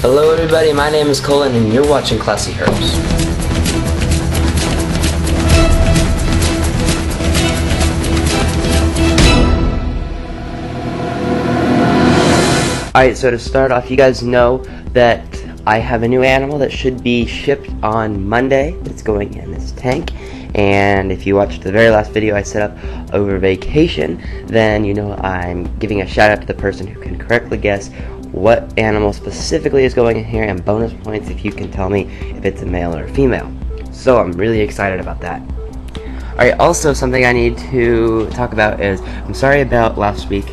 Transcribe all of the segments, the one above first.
Hello everybody, my name is Colin and you're watching ClassyHerps. Alright, so to start off, you guys know that I have a new animal that should be shipped on Monday. It's going in this tank. And if you watched the very last video I set up over vacation, then you know I'm giving a shout out to the person who can correctly guess what animal specifically is going in here, and bonus points if you can tell me if it's a male or a female. So I'm really excited about that. Alright, also something I need to talk about is, I'm sorry about last week.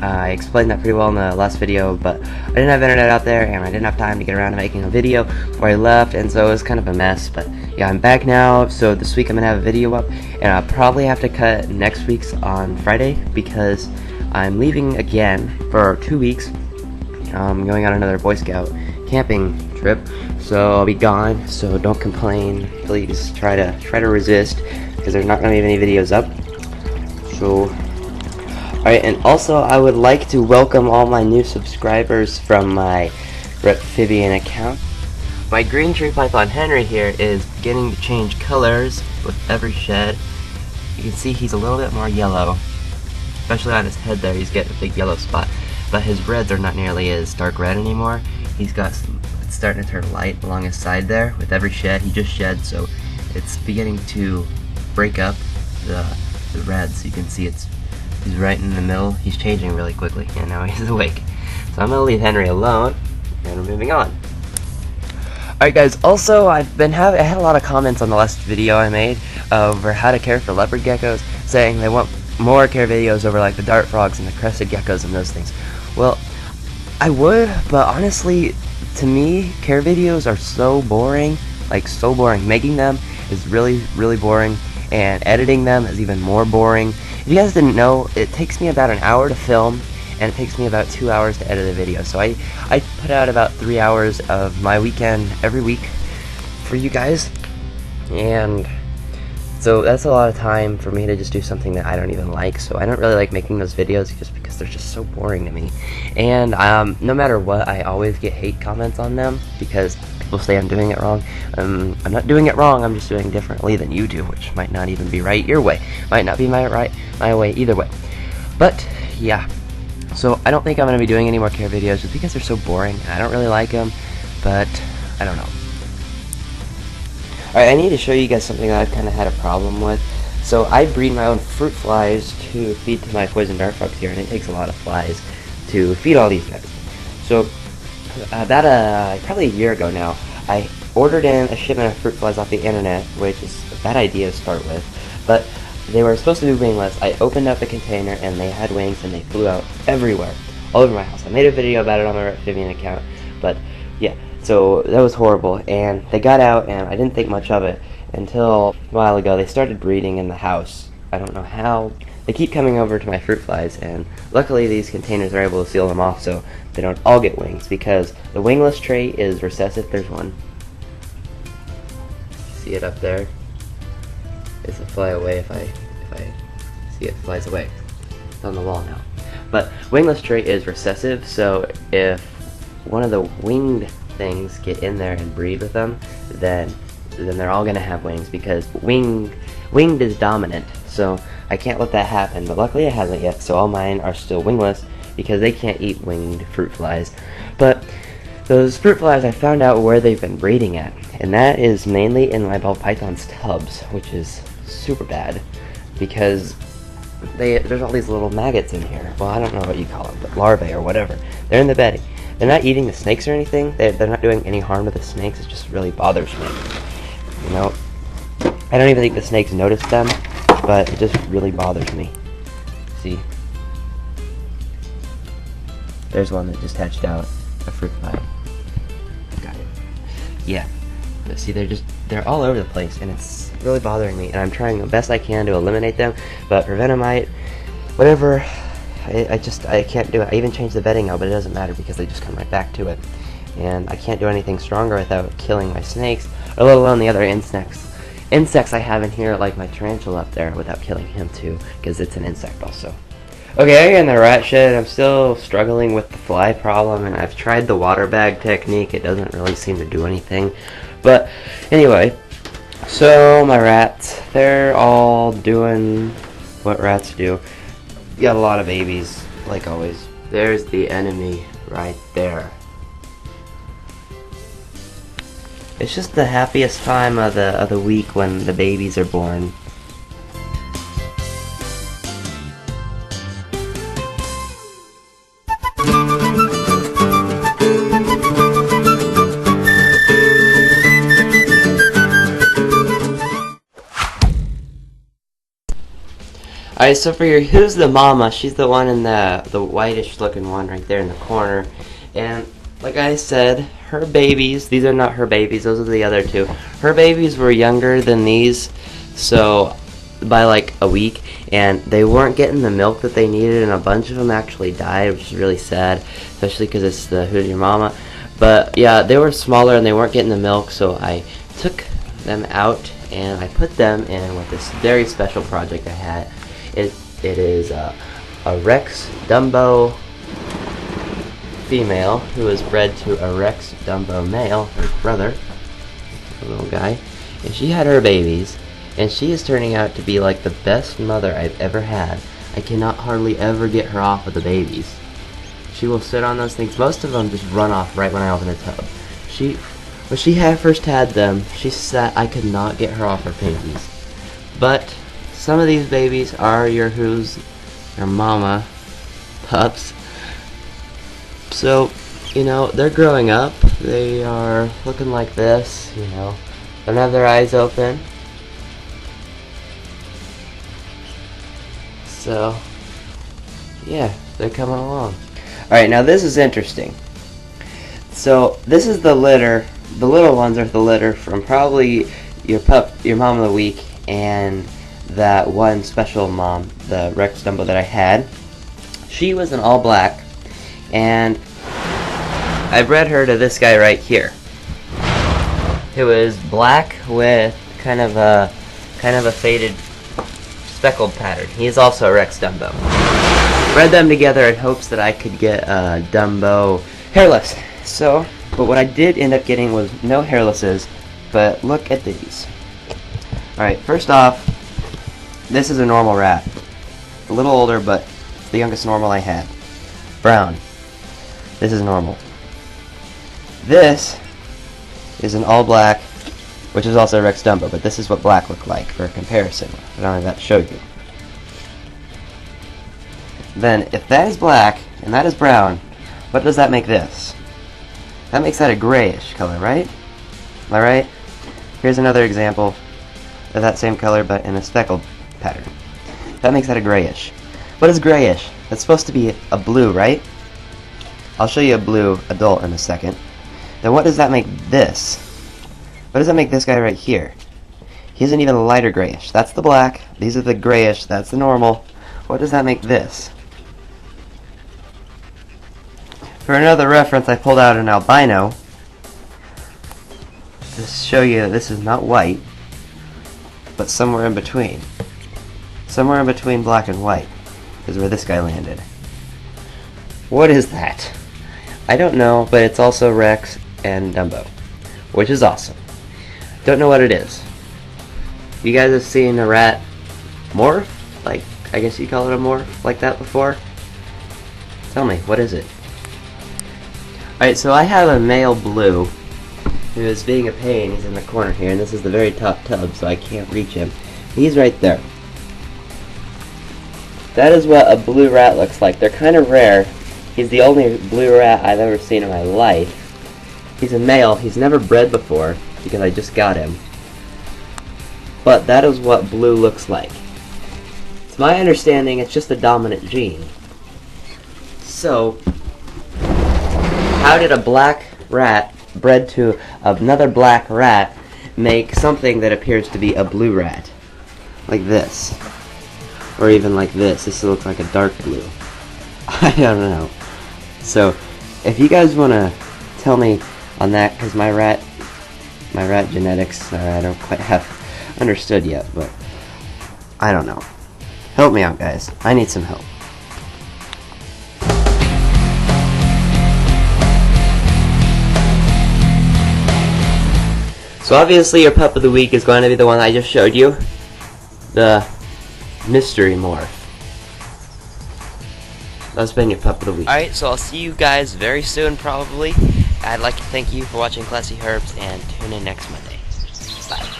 I explained that pretty well in the last video, but I didn't have internet out there and I didn't have time to get around to making a video before I left, and so it was kind of a mess. But yeah, I'm back now, so this week I'm going to have a video up, and I'll probably have to cut next week's on Friday because I'm leaving again for 2 weeks. I'm going on another Boy Scout camping trip, so I'll be gone, so don't complain. Please try to resist, because there's not going to be any videos up. So alright, and also I would like to welcome all my new subscribers from my Reptivian account. My green tree python Henry here is beginning to change colors with every shed. You can see he's a little bit more yellow, especially on his head there. He's getting a big yellow spot, but his reds are not nearly as dark red anymore. He's got it's starting to turn light along his side there with every shed. He just shed, so it's beginning to break up the reds. You can see he's right in the middle. He's changing really quickly, and now he's awake. So I'm going to leave Henry alone, and we're moving on. Alright guys, also I had a lot of comments on the last video I made over how to care for leopard geckos, saying they want more care videos over like the dart frogs and the crested geckos and those things. Well, I would, but honestly, to me, care videos are so boring, like so boring. Making them is really, really boring, and editing them is even more boring. If you guys didn't know, it takes me about an hour to film, and it takes me about 2 hours to edit a video. So I put out about 3 hours of my weekend every week for you guys, and so that's a lot of time for me to just do something that I don't even like. So I don't really like making those videos just because they're just so boring to me. And no matter what, I always get hate comments on them because people say I'm doing it wrong. I'm not doing it wrong, I'm just doing it differently than you do, which might not even be right your way. Might not be my way either way. But yeah, so I don't think I'm going to be doing any more care videos just because they're so boring. I don't really like them, but I don't know. Alright, I need to show you guys something that I've kind of had a problem with. So I breed my own fruit flies to feed to my poison dart frogs here, and it takes a lot of flies to feed all these guys. So about probably a year ago now, I ordered in a shipment of fruit flies off the internet, which is a bad idea to start with, but they were supposed to be wingless. I opened up the container and they had wings, and they flew out everywhere, all over my house. I made a video about it on my Reptivian account, but yeah, so that was horrible, and they got out, and I didn't think much of it until a while ago. They started breeding in the house. I don't know how. They keep coming over to my fruit flies, and luckily these containers are able to seal them off so they don't all get wings, because the wingless trait is recessive. There's one. See it up there? It's a fly away if I see it flies away. It's on the wall now. But wingless trait is recessive, so if one of the winged things get in there and breed with them, then they're all gonna have wings, because winged is dominant. So I can't let that happen, but luckily it hasn't yet, so all mine are still wingless because they can't eat winged fruit flies. But those fruit flies, I found out where they've been breeding at, and that is mainly in my ball python's tubs, which is super bad because there's all these little maggots in here. Well, I don't know what you call them, but larvae or whatever. They're in the bedding. They're not eating the snakes or anything. They're not doing any harm to the snakes. It just really bothers me. You know, I don't even think the snakes notice them, but it just really bothers me. See? There's one that just hatched out, a fruit fly. Got it. Yeah. But see, they're all over the place, and it's really bothering me, and I'm trying the best I can to eliminate them, but prevenamite, whatever, I can't do it. I even changed the bedding out, but it doesn't matter because they just come right back to it. And I can't do anything stronger without killing my snakes, or let alone the other insects I have in here, like my tarantula up there, without killing him too, because it's an insect also. Okay, in the rat shed, I'm still struggling with the fly problem, and I've tried the water bag technique. It doesn't really seem to do anything. But anyway, so my rats, they're all doing what rats do. You got a lot of babies, like always. There's the enemy right there. It's just the happiest time of the week when the babies are born. Alright, so for your who's the mama, she's the one in the whitish looking one right there in the corner. And like I said, her babies, these are not her babies, those are the other two. Her babies were younger than these, so by like a week, and they weren't getting the milk that they needed, and a bunch of them actually died, which is really sad, especially because it's the who's your mama. But yeah, they were smaller and they weren't getting the milk, so I took them out and I put them in with this very special project I had. It is a Rex Dumbo female who is bred to a Rex Dumbo male, her brother, a little guy, and she had her babies, and she is turning out to be like the best mother I've ever had. I cannot hardly ever get her off of the babies. She will sit on those things. Most of them just run off right when I open the tub. When she first had them, I could not get her off her pinkies. But some of these babies are your mama pups. So, you know, they're growing up. They are looking like this, you know. Don't have their eyes open. So, yeah, they're coming along. Alright, now this is interesting. So, this is the litter. The little ones are the litter from probably your mom of the week and that one special mom, the Rex Dumbo that I had. She was an all black, and I bred her to this guy right here, who is black with kind of a faded speckled pattern. He is also a Rex Dumbo. Bred them together in hopes that I could get a Dumbo hairless. So, but what I did end up getting was no hairlesses, but look at these. Alright, first off, this is a normal rat. A little older, but it's the youngest normal I had. Brown. This is normal. This is an all black, which is also a Rex Dumbo, but this is what black looked like for comparison. I don't have that to show you. Then, if that is black and that is brown, what does that make this? That makes that a grayish color, right? Am I right? Here's another example of that same color, but in a speckled pattern. That makes that a grayish. What is grayish? That's supposed to be a blue, right? I'll show you a blue adult in a second. Then what does that make this? What does that make this guy right here? He isn't even a lighter grayish. That's the black. These are the grayish. That's the normal. What does that make this? For another reference, I pulled out an albino to show you that this is not white, but somewhere in between. Somewhere in between black and white is where this guy landed. What is that? I don't know, but it's also Rex and Dumbo, which is awesome. Don't know what it is. You guys have seen a rat morph? Like, I guess you call it a morph like that before? Tell me, what is it? Alright, so I have a male blue who is being a pain. He's in the corner here, and this is the very top tub, so I can't reach him. He's right there. That is what a blue rat looks like. They're kind of rare. He's the only blue rat I've ever seen in my life. He's a male. He's never bred before because I just got him. But that is what blue looks like. It's my understanding it's just a dominant gene. So, how did a black rat bred to another black rat make something that appears to be a blue rat? Like this. Or even like this. This looks like a dark blue. I don't know. So, if you guys want to tell me on that, because my rat genetics, I don't quite have understood yet, but I don't know. Help me out, guys. I need some help. So obviously your pup of the week is going to be the one I just showed you. The mystery morph. That's been your pup of the week. Alright, so I'll see you guys very soon probably. I'd like to thank you for watching Classy Herbs and tune in next Monday. Bye.